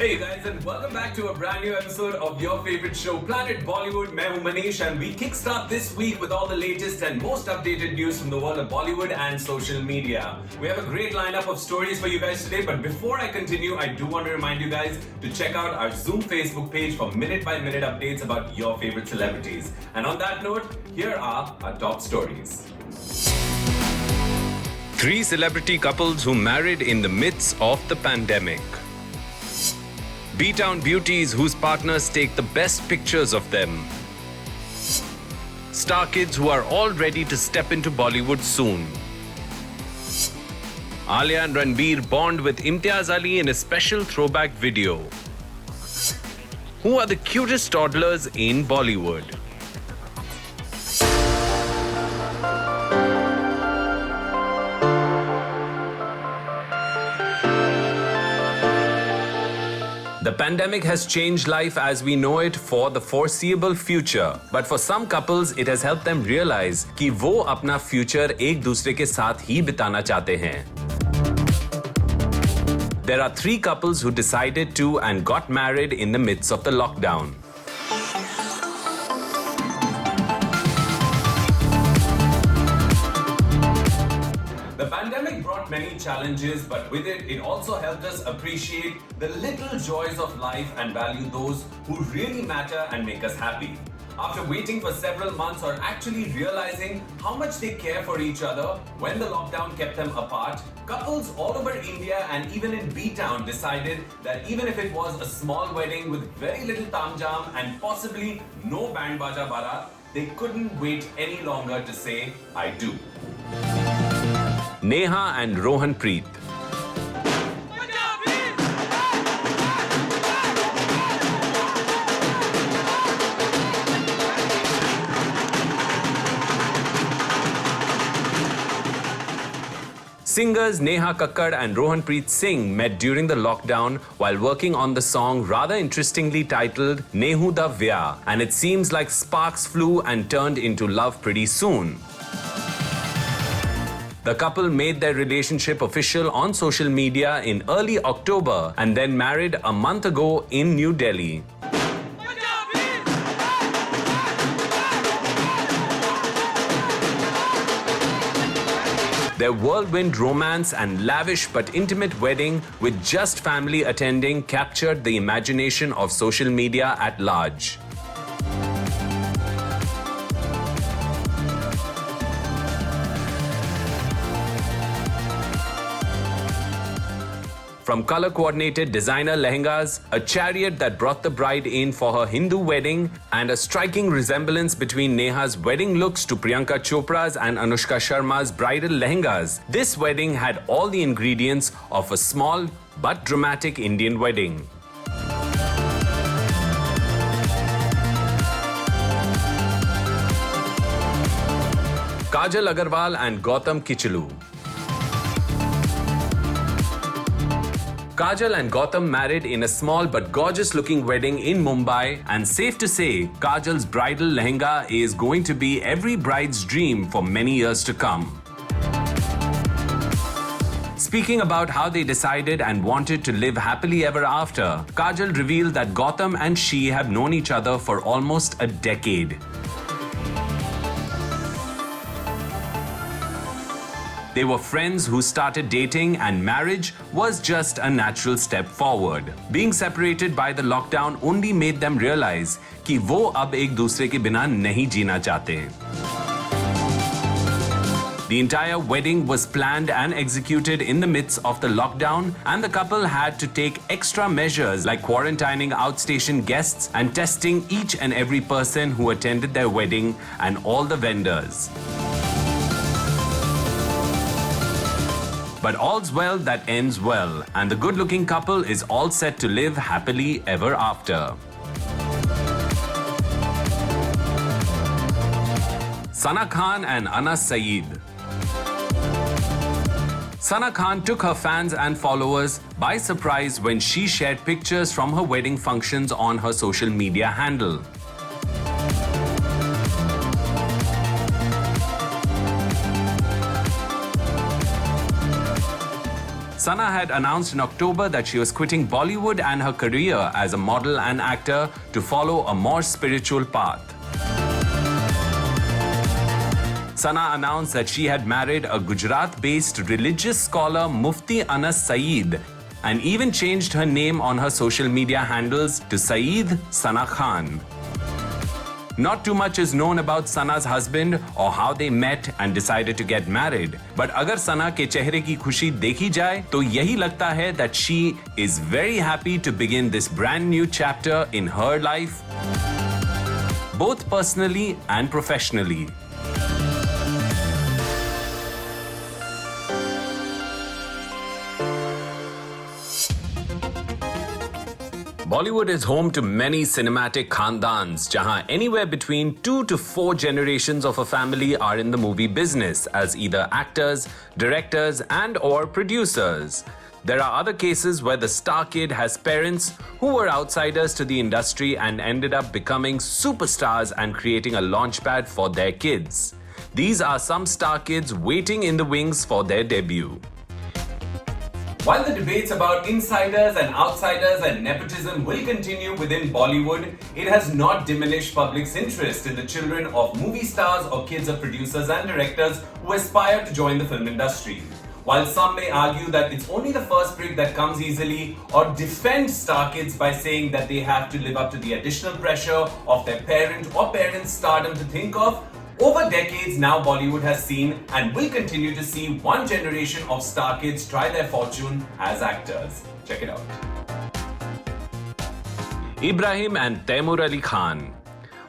Hey guys, and welcome back to a brand new episode of your favorite show, Planet Bollywood. मैं हूं Manish, and we kickstart this week with all the latest and most updated news from the world of Bollywood and social media. We have a great lineup of stories for you guys today, but before I continue, I do want to remind you guys to check out our Zoom Facebook page for minute-by-minute updates about your favorite celebrities. And on that note, here are our top stories. 3 celebrity couples who married in the midst of the pandemic. B-Town beauties whose partners take the best pictures of them. Star kids who are all ready to step into Bollywood soon. Alia and Ranbir bond with Imtiaz Ali in a special throwback video. Who are the cutest toddlers in Bollywood? The pandemic has changed life as we know it for the foreseeable future. But for some couples, it has helped them realize कि वो अपना future एक दूसरे के साथ ही बिताना चाहते हैं. There are 3 couples who decided to and got married in the midst of the lockdown. The pandemic brought many challenges, but with it, it also helped us appreciate the little joys of life and value those who really matter and make us happy. After waiting for several months or actually realizing how much they care for each other when the lockdown kept them apart, couples all over India and even in B-Town decided that even if it was a small wedding with very little tamjam and possibly no band baja barat, they couldn't wait any longer to say, I do. Neha and Rohan Preet. Singers Neha Kakkad and Rohan Preet Singh met during the lockdown while working on the song rather interestingly titled Nehu Da Vyah, and it seems like sparks flew and turned into love pretty soon. The couple made their relationship official on social media in early October and then married a month ago in New Delhi. Their whirlwind romance and lavish but intimate wedding with just family attending captured the imagination of social media at large. From color-coordinated designer lehengas, a chariot that brought the bride in for her Hindu wedding, and a striking resemblance between Neha's wedding looks to Priyanka Chopra's and Anushka Sharma's bridal lehengas, this wedding had all the ingredients of a small but dramatic Indian wedding. Kajal Agarwal and Gautam Kichlu. Kajal and Gautam married in a small but gorgeous-looking wedding in Mumbai, and safe to say, Kajal's bridal lehenga is going to be every bride's dream for many years to come. Speaking about how they decided and wanted to live happily ever after, Kajal revealed that Gautam and she have known each other for almost a decade. They were friends who started dating, and marriage was just a natural step forward. Being separated by the lockdown only made them realize कि वो अब एक दूसरे के बिना नहीं जीना चाहते. The entire wedding was planned and executed in the midst of the lockdown, and the couple had to take extra measures like quarantining outstation guests and testing each and every person who attended their wedding and all the vendors. But all's well that ends well, and the good-looking couple is all set to live happily ever after. Sana Khan and Anas Saeed. Sana Khan took her fans and followers by surprise when she shared pictures from her wedding functions on her social media handle. Sana had announced in October that she was quitting Bollywood and her career as a model and actor to follow a more spiritual path. Sana announced that she had married a Gujarat-based religious scholar Mufti Anas Saeed and even changed her name on her social media handles to Saeed Sana Khan. Not too much is known about Sana's husband or how they met and decided to get married. But अगर Sana के चेहरे की खुशी देखी जाए तो यही लगता है that she is very happy to begin this brand new chapter in her life, both personally and professionally. Bollywood is home to many cinematic khandans, jahan anywhere between 2 to 4 generations of a family are in the movie business as either actors, directors and or producers. There are other cases where the star kid has parents who were outsiders to the industry and ended up becoming superstars and creating a launchpad for their kids. These are some star kids waiting in the wings for their debut. While the debates about insiders and outsiders and nepotism will continue within Bollywood, it has not diminished public's interest in the children of movie stars or kids of producers and directors who aspire to join the film industry. While some may argue that it's only the first brick that comes easily, or defend star kids by saying that they have to live up to the additional pressure of their parent or parents' stardom to think of, over decades now Bollywood has seen and will continue to see one generation of star kids try their fortune as actors. Check it out. Ibrahim and Taimur Ali Khan.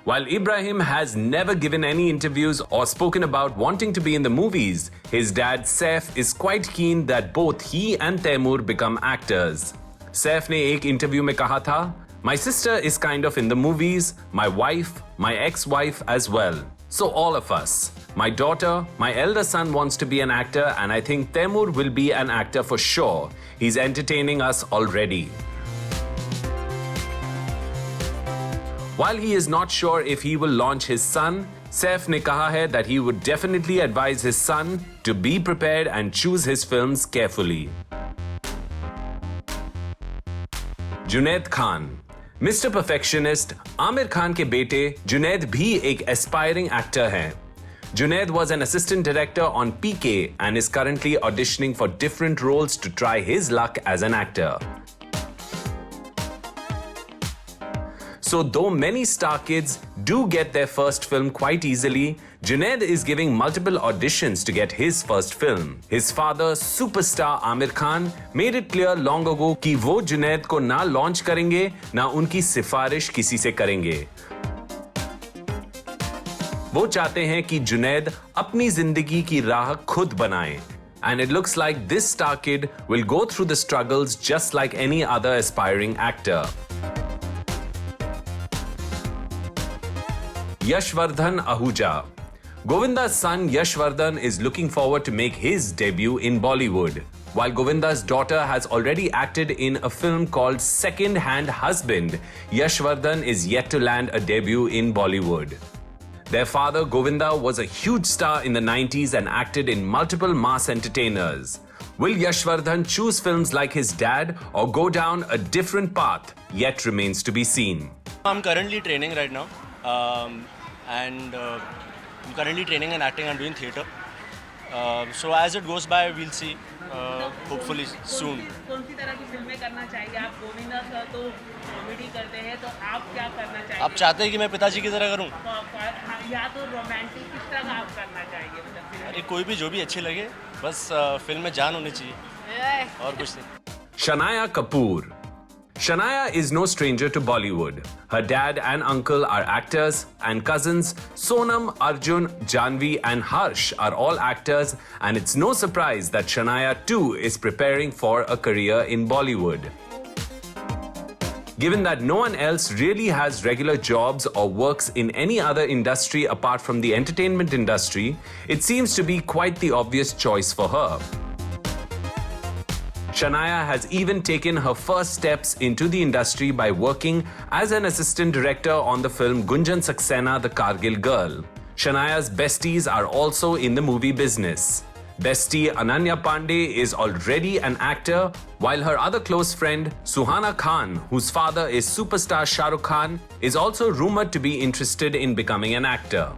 While Ibrahim has never given any interviews or spoken about wanting to be in the movies, his dad Saif is quite keen that both he and Taimur become actors. Saif ने एक interview में कहा था, "My sister is kind of in the movies, my wife, my ex-wife as well. So all of us. My daughter, my elder son wants to be an actor and I think Taimur will be an actor for sure. He's entertaining us already." While he is not sure if he will launch his son, Saif ne kaha hai that he would definitely advise his son to be prepared and choose his films carefully. Junaid Khan. Mr. Perfectionist, Aamir Khan के बेटे जुनैद भी एक aspiring actor हैं. Junaid was an assistant director on PK and is currently auditioning for different roles to try his luck as an actor. So though many star kids do get their first film quite easily, Junaid is giving multiple auditions to get his first film. His father, superstar Aamir Khan, made it clear long ago कि वो जुनैद को ना launch करेंगे, ना उनकी सिफारिश किसी से करेंगे. वो चाहते हैं कि जुनैद अपनी जिंदगी की राह खुद बनाए. And it looks like this star kid will go through the struggles just like any other aspiring actor. Yashvardhan Ahuja. Govinda's son Yashvardhan is looking forward to make his debut in Bollywood. While Govinda's daughter has already acted in a film called Second Hand Husband, Yashvardhan is yet to land a debut in Bollywood. Their father Govinda was a huge star in the 90s and acted in multiple mass entertainers. Will Yashvardhan choose films like his dad or go down a different path? Yet remains to be seen. I'm currently training right now. I'm currently training and acting and doing theatre. So as it goes by, we'll see. Hopefully soon. कौन सी तरह की फिल्में करना चाहिए आप? Govinda sir तो comedy करते हैं, तो आप क्या करना चाहिए? आप चाहते हैं कि मैं पिताजी की तरह करूं? या तो रोमांटिक, किस तरह का आप करना चाहिए? मतलब अरे कोई भी जो भी अच्छी लगे, बस फिल्म में जान होनी चाहिए और कुछ नहीं. Shanaya Kapoor. Shanaya is no stranger to Bollywood. Her dad and uncle are actors, and cousins Sonam, Arjun, Janvi and Harsh are all actors, and it's no surprise that Shanaya too is preparing for a career in Bollywood. Given that no one else really has regular jobs or works in any other industry apart from the entertainment industry, it seems to be quite the obvious choice for her. Shanaya has even taken her first steps into the industry by working as an assistant director on the film Gunjan Saxena, The Kargil Girl. Shanaya's besties are also in the movie business. Bestie Ananya Pandey is already an actor, while her other close friend, Suhana Khan, whose father is superstar Shah Rukh Khan, is also rumored to be interested in becoming an actor.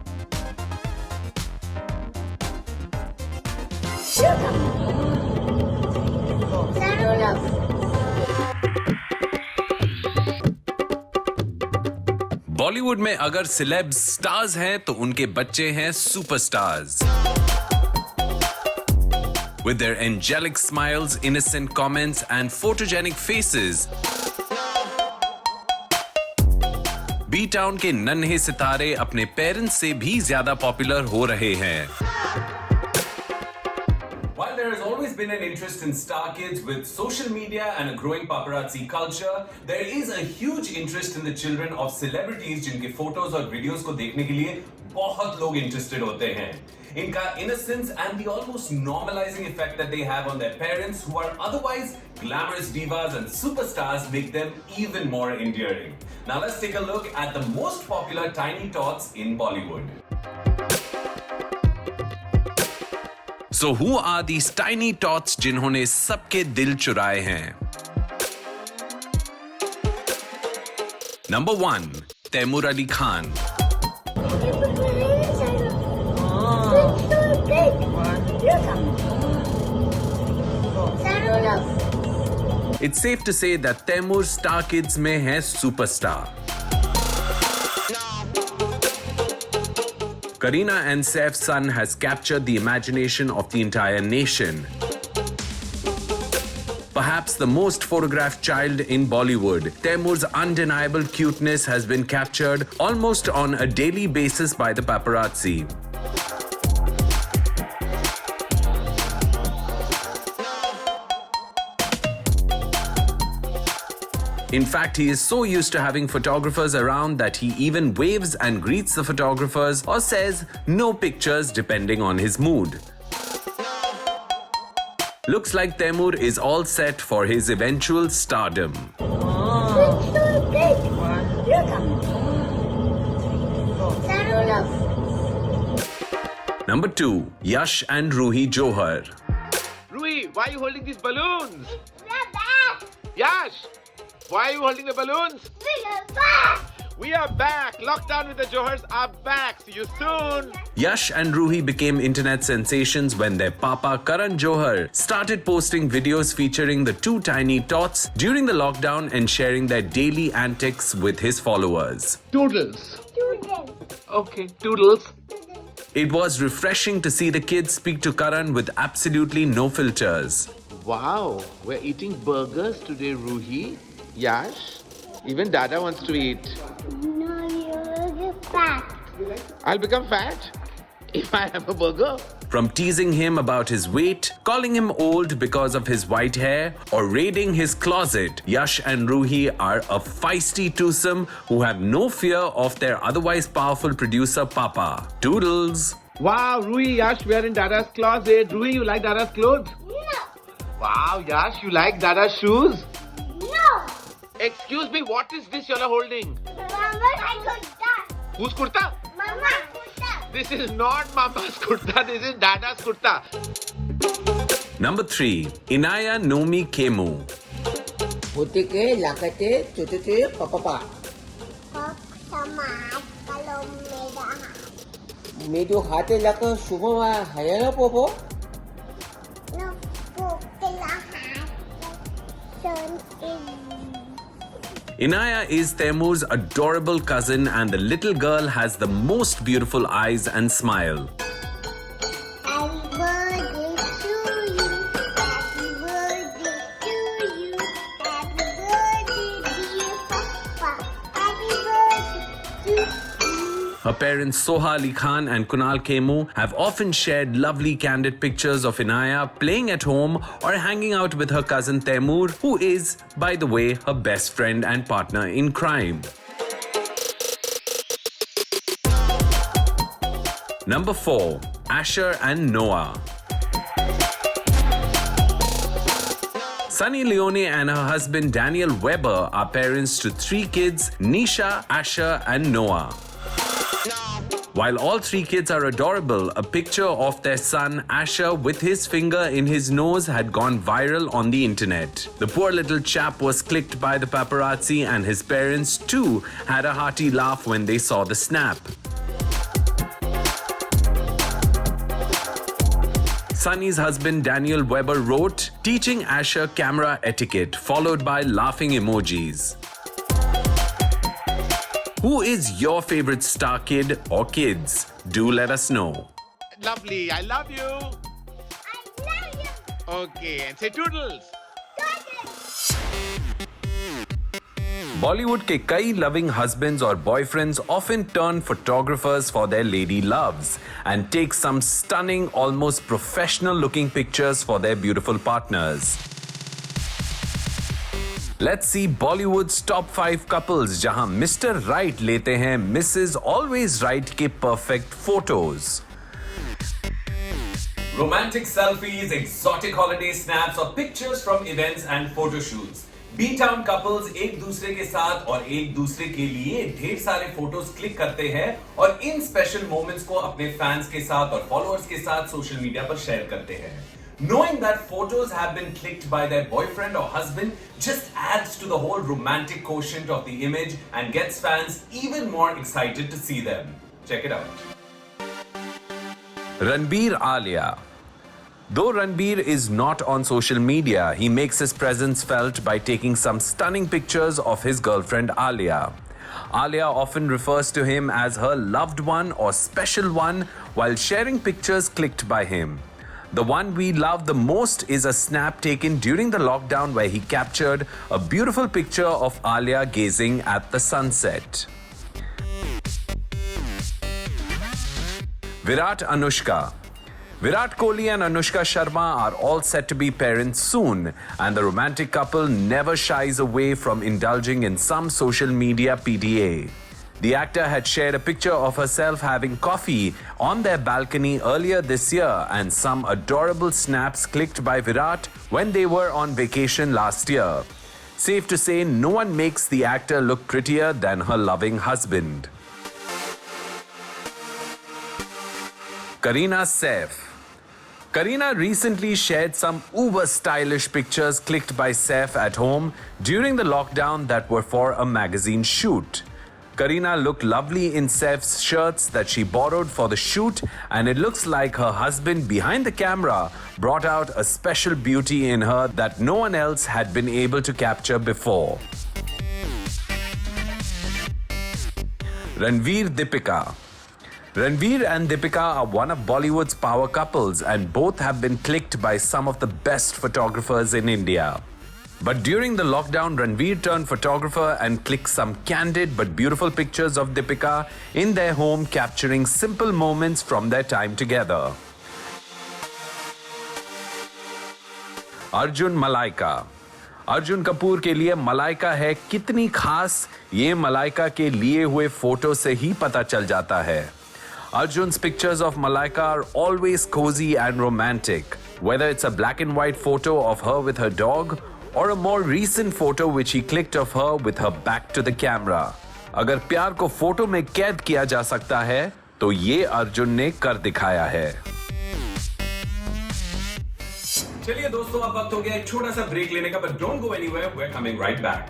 Bollywood में अगर syllabus stars हैं तो उनके बच्चे हैं superstars. With their angelic smiles, innocent comments and photogenic faces, B-Town के नन्हे सितारे अपने पेरेंट्स से भी ज्यादा पॉपुलर हो रहे हैं. While there has always been an interest in star kids with social media and a growing paparazzi culture, there is a huge interest in the children of celebrities जिनके फोटोज और videos को देखने के लिए बहुत लोग इंटरेस्टेड होते हैं. इनका innocence and the almost normalizing effect that they have on their parents who are otherwise glamorous divas and superstars make them even more endearing. Now let's take a look at the most popular tiny tots in Bollywood. So who are these tiny tots जिन्होंने सबके दिल चुराए हैं? Number 1, Taimur Ali Khan. It's safe to say that Taimur Star Kids में है superstar. Kareena and Saif's son has captured the imagination of the entire nation. Perhaps the most photographed child in Bollywood, Taimur's undeniable cuteness has been captured almost on a daily basis by the paparazzi. In fact, he is so used to having photographers around that he even waves and greets the photographers or says no pictures depending on his mood. Looks like Taimur is all set for his eventual stardom. Number 2, Yash and Ruhi Johar. Ruhi, why are you holding these balloons? We're back! Yash, why are you holding the balloons? We're back! We are back. Lockdown with the Johars are back. See you soon. Yash and Ruhi became internet sensations when their papa Karan Johar started posting videos featuring the two tiny tots during the lockdown and sharing their daily antics with his followers. Toodles. Today. Okay, toodles. It was refreshing to see the kids speak to Karan with absolutely no filters. Wow, we're eating burgers today, Ruhi. Yash, even Dada wants to eat. No, you'll get fat. I'll become fat if I have a burger. From teasing him about his weight, calling him old because of his white hair, or raiding his closet, Yash and Ruhi are a feisty twosome who have no fear of their otherwise powerful producer Papa. Toodles! Wow, Ruhi, Yash, we're in Dada's closet. Ruhi, you like Dada's clothes? No. Wow, Yash, you like Dada's shoes? No. Excuse me, what is this you're holding? Mama, I got that. Whose kurta? Mama, that. This is not Mama's kurta, this is Dada's kurta. Number 3, Inaya Nomi Kemu. Putike, lakate, tutute, papapa. Kok sama kalau merah. Medu hate laka shumama hayala popo. No, putih Inaya is Taimur's adorable cousin, and the little girl has the most beautiful eyes and smile. Happy birthday to you. Happy birthday to you. Happy birthday, dear Papa. Happy birthday to you. Her parents Soha Ali Khan and Kunal Kemu have often shared lovely candid pictures of Inaya playing at home or hanging out with her cousin Taimur, who is, by the way, her best friend and partner in crime. Number 4, Asher and Noah. Sunny Leone and her husband Daniel Webber are parents to 3 kids, Nisha, Asher and Noah. While all three kids are adorable, a picture of their son Asher with his finger in his nose had gone viral on the internet. The poor little chap was clicked by the paparazzi, and his parents too had a hearty laugh when they saw the snap. Sunny's husband Daniel Weber wrote, "Teaching Asher camera etiquette," followed by laughing emojis. Who is your favorite star kid or kids? Do let us know. Lovely. I love you. I love you. Okay, and say toodles. Bollywood के कई loving husbands or boyfriends often turn photographers for their lady loves and take some stunning, almost professional-looking pictures for their beautiful partners. Let's see Bollywood's top 5 couples जहां Mr. Right लेते हैं Mrs. Always Right के perfect photos. Romantic selfies, exotic holiday snaps or pictures from events and photo shoots. B-Town couples एक दूसरे के साथ और एक दूसरे के लिए ढेर सारे फोटोज क्लिक करते हैं और इन स्पेशल मोमेंट्स को अपने फैंस के साथ और फॉलोअर्स के साथ सोशल मीडिया पर शेयर करते हैं. Knowing that photos have been clicked by their boyfriend or husband just adds to the whole romantic quotient of the image and gets fans even more excited to see them. Check it out. Ranbir Alia. Though Ranbir is not on social media, he makes his presence felt by taking some stunning pictures of his girlfriend Alia. Alia often refers to him as her loved one or special one while sharing pictures clicked by him. The one we love the most is a snap taken during the lockdown where he captured a beautiful picture of Alia gazing at the sunset. Virat Anushka. Virat Kohli and Anushka Sharma are all set to be parents soon, and the romantic couple never shies away from indulging in some social media PDA. The actor had shared a picture of herself having coffee on their balcony earlier this year and some adorable snaps clicked by Virat when they were on vacation last year. Safe to say, no one makes the actor look prettier than her loving husband. Kareena Saif. Kareena recently shared some uber stylish pictures clicked by Saif at home during the lockdown that were for a magazine shoot. Kareena looked lovely in Saif's shirts that she borrowed for the shoot, and it looks like her husband behind the camera brought out a special beauty in her that no one else had been able to capture before. Ranveer Deepika. Ranveer and Deepika are one of Bollywood's power couples, and both have been clicked by some of the best photographers in India. But during the lockdown, Ranveer turned photographer and clicked some candid but beautiful pictures of Deepika in their home, capturing simple moments from their time together. Arjun Malaika. Arjun Kapoor के लिए मलाइका है कितनी खास, ये मलाइका के लिए हुए photo से ही पता चल जाता है. Arjun's pictures of Malaika are always cozy and romantic, whether it's a black and white photo of her with her dog or a more recent photo which he clicked of her with her back to the camera. अगर प्यार को photo में कैद किया जा सकता है तो ये अर्जुन ने कर दिखाया है. चलिए दोस्तों, अब वक्त हो गया एक छोटा सा ब्रेक लेने का, but don't go anywhere, we're coming right back.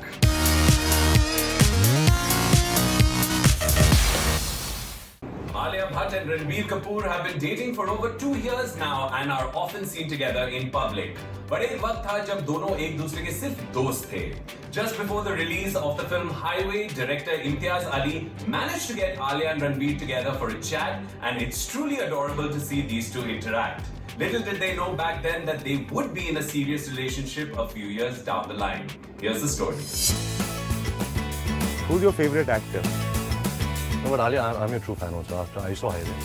Alia Bhatt and Ranbir Kapoor have been dating for over 2 years now and are often seen together in public. But एक वक्त था जब दोनों एक दूसरे के सिर्फ दोस्त थे. Just before the release of the film Highway, director Imtiaz Ali managed to get Alia and Ranbir together for a chat, and it's truly adorable to see these two interact. Little did they know back then that they would be in a serious relationship a few years down the line. Here's the story. Who's your favorite actor? No, but Alia, I'm your true fan also. After I saw Highway.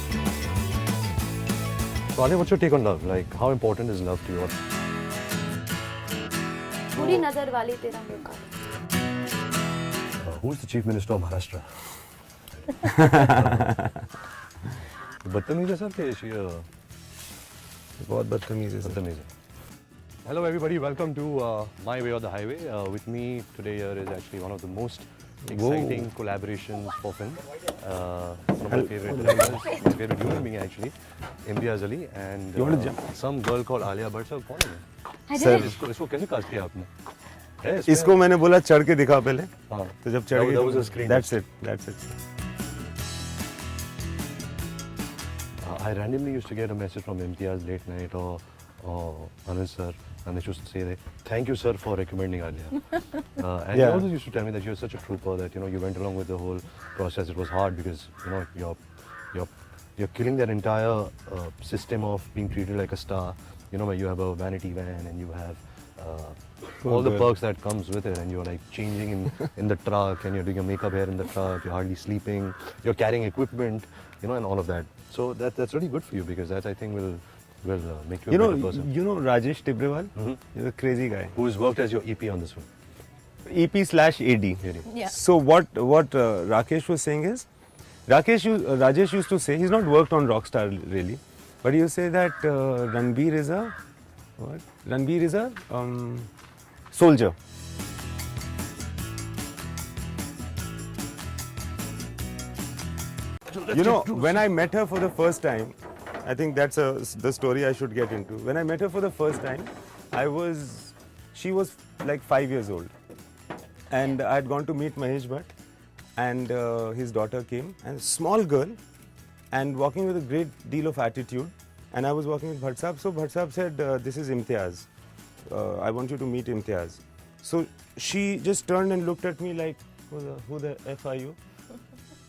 So Alia, what's your take on love? Like, how important is love to you? पूरी नजर वाली तेरा मुका. Who's the Chief Minister of Maharashtra? बदतमीज है sir कि बहुत बदतमीज है. Hello everybody, welcome to My Way or the Highway. With me today here is actually one of the most exciting collaborations for film. One of my favorite directors, my favorite human being actually, Imtiaz Ali, and some girl called Alia Bhatt. Sir, कौन है? Sir इसको कैसे cast किया आपने? इसको मैंने बोला चढ़ के दिखा पहले, हाँ. तो जब चढ़ That was a गई, screen that's it. I randomly used to get a message from Imtiaz late night or Anil sir, and they used to say, "Thank you, sir, for recommending Alia." And he always used to tell me that you're such a trooper, that you went along with the whole process. It was hard because you're killing that entire system of being treated like a star. Where you have a vanity van and you have all the perks that comes with it, and you're like changing in the truck, and you're doing your makeup here in the truck. You're hardly sleeping. You're carrying equipment, and all of that. So that's really good for you, because that I think will make you a better person. You know Rajesh Tibrewal? He's a crazy guy. Who's worked as your EP on this one? EP/AD. Yeah. So what Rakesh was saying is, Rajesh used to say, he's not worked on Rockstar really, but he used to say that Ranbir is a soldier. When I met her for the first time, I think that's the story I should get into. When I met her for the first time, she was like 5 years old, and I had gone to meet Mahesh Bhatt, and his daughter came, and a small girl, and walking with a great deal of attitude, and I was walking with Bhatt Sahab. So Bhatt Sahab said, "This is Imtiaz. I want you to meet Imtiaz." So she just turned and looked at me like, "Who the F are you?"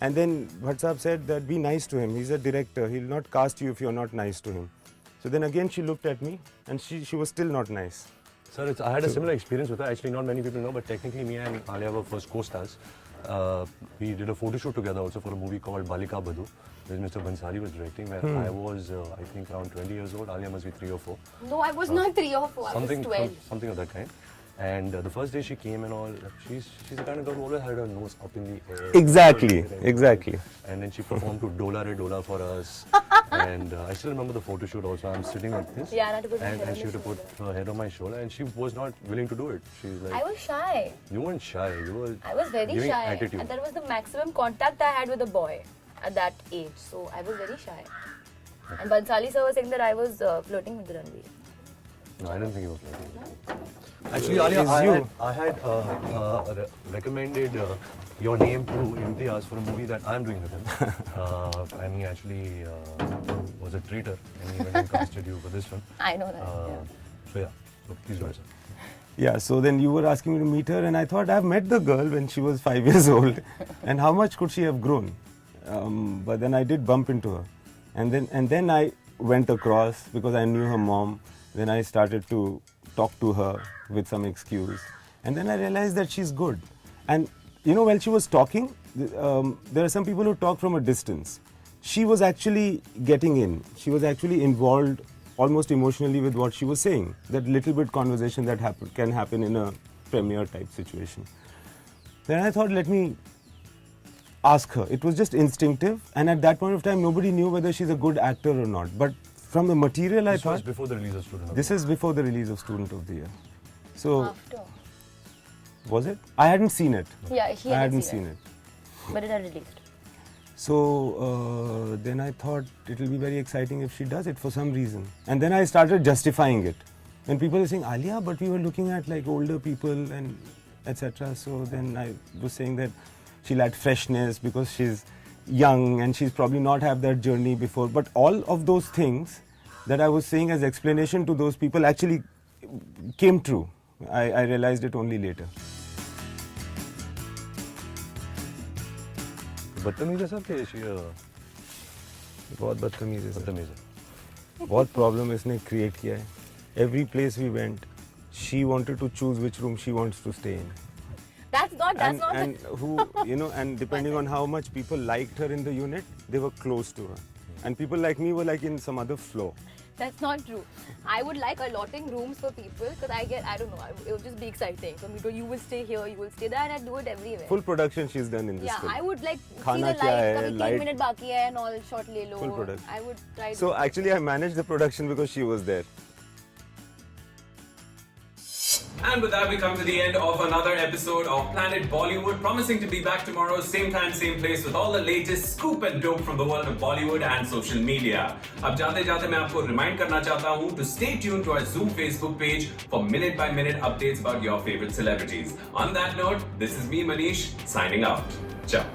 And then Bhatt Sahab said that be nice to him. He's a director. He'll not cast you if you're not nice to him. So then again she looked at me, and she was still not nice. Sir, I had a similar experience with her. Actually, not many people know, but technically me and Alia were first co-stars. We did a photo shoot together also for a movie called Balika Badhu, which Mr. Bansari was directing, where I was, I think, around 20 years old. Alia must be 3 or 4. No, I was not 3 or 4. I was 12. Something of that kind. And the first day she came and all, she's the kind of girl who always had her nose up in the air. Exactly. And then she performed to Dola Re Dola for us. And I still remember the photo shoot also. I'm sitting like this. Yeah, I had to put my head and on she your had to put her head on my shoulder, and she was not willing to do it. She's like, I was shy. You weren't shy. You were. I was very giving shy. attitude. And that was the maximum contact I had with a boy at that age. So I was very shy. And Bansali sir was saying that I was flirting with Ranveer. No, I didn't think he was flirting. Actually, Alia, I had recommended your name to Imtiaz for a movie that I'm doing with him. And he actually was a traitor, and he went and casted you for this one. I know that. So please go ahead, sir. Yeah, so then you were asking me to meet her, and I thought I've met the girl when she was 5 years old, and how much could she have grown? But then I did bump into her, and then I went across because I knew her mom. Then I started to talk to her with some excuse, and then I realized that she's good. And while she was talking, there are some people who talk from a distance. She was actually getting in. She was actually involved almost emotionally with what she was saying. That little bit conversation that can happen in a premiere type situation. Then I thought, let me ask her. It was just instinctive, and at that point of time, nobody knew whether she's a good actor or not. But from the material, I thought... This was before the release of Student of the Year. This is before the release of Student of the Year. So... After. Was it? I hadn't seen it. Yeah, I hadn't seen it. But it had released. So then I thought it will be very exciting if she does it for some reason. And then I started justifying it. And people were saying, Alia, but we were looking at like older people and etc. So then I was saying that she'll add freshness because she's young and she's probably not had that journey before. But all of those things that I was saying as explanation to those people actually came true. I realized it only later. बदतमीज है सब कि बहुत बदतमीज है बदतमीज है बहुत प्रॉब्लम इसने क्रिएट किया है every place we went she wanted to choose which room she wants to stay in that's not and who and depending on how much people liked her in the unit they were close to her and people like me were like in some other floor. That's not true. I would like allotting rooms for people because I don't know, it would just be exciting for me to, you will stay here, you will stay there, and I do it everywhere. Full production she's done in this film. Yeah, I would like Khana see the light, kabhi 3 light. minute baki hai and all shot le lo. Full production. I would try So actually I managed the production because she was there. And with that, we come to the end of another episode of Planet Bollywood, promising to be back tomorrow, same time, same place, with all the latest scoop and dope from the world of Bollywood and social media. अब जाते जाते मैं आपको remind करना चाहता हूँ to stay tuned to our Zoom Facebook page for minute-by-minute updates about your favorite celebrities. On that note, this is me, Manish, signing out. Ciao.